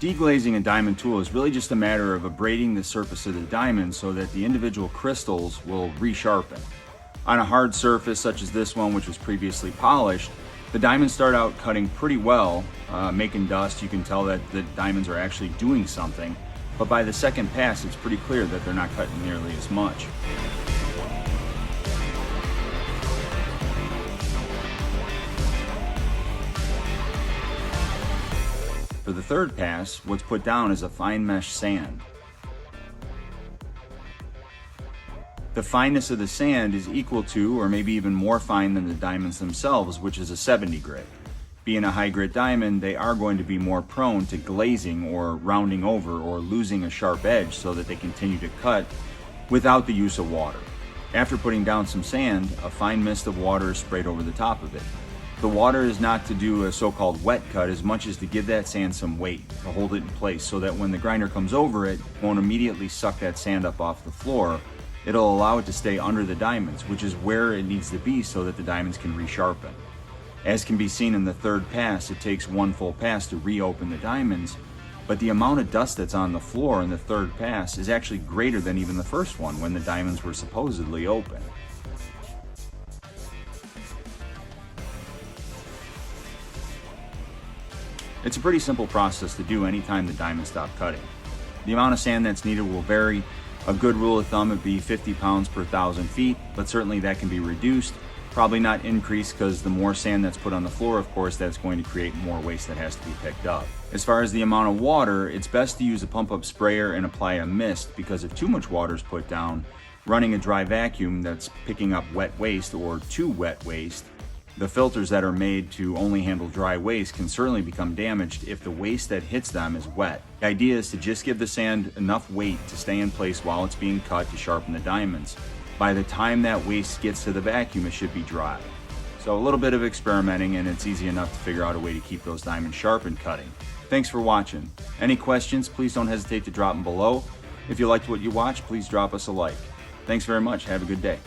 Deglazing a diamond tool is really just a matter of abrading the surface of the diamond so that the individual crystals will resharpen. On a hard surface such as this one, which was previously polished, the diamonds start out cutting pretty well, making dust. You can tell that the diamonds are actually doing something, but by the second pass it's pretty clear that they're not cutting nearly as much. For the third pass, what's put down is a fine mesh sand. The fineness of the sand is equal to, or maybe even more fine than the diamonds themselves, which is a 70 grit. Being a high grit diamond, they are going to be more prone to glazing or rounding over or losing a sharp edge so that they continue to cut without the use of water. After putting down some sand, a fine mist of water is sprayed over the top of it. The water is not to do a so-called wet cut as much as to give that sand some weight, to hold it in place so that when the grinder comes over it, it won't immediately suck that sand up off the floor. It'll allow it to stay under the diamonds, which is where it needs to be so that the diamonds can resharpen. As can be seen in the third pass, it takes one full pass to reopen the diamonds, but the amount of dust that's on the floor in the third pass is actually greater than even the first one when the diamonds were supposedly open. It's a pretty simple process to do anytime the diamonds stop cutting. The amount of sand that's needed will vary. A good rule of thumb would be 50 pounds per 1,000 feet, but certainly that can be reduced. Probably not increased, because the more sand that's put on the floor, of course, that's going to create more waste that has to be picked up. As far as the amount of water, it's best to use a pump-up sprayer and apply a mist, because if too much water is put down, running a dry vacuum that's picking up wet waste or too wet waste, the filters that are made to only handle dry waste can certainly become damaged if the waste that hits them is wet. The idea is to just give the sand enough weight to stay in place while it's being cut to sharpen the diamonds. By the time that waste gets to the vacuum, it should be dry. So a little bit of experimenting, and it's easy enough to figure out a way to keep those diamonds sharp and cutting. Thanks for watching. Any questions, please don't hesitate to drop them below. If you liked what you watched, please drop us a like. Thanks very much. Have a good day.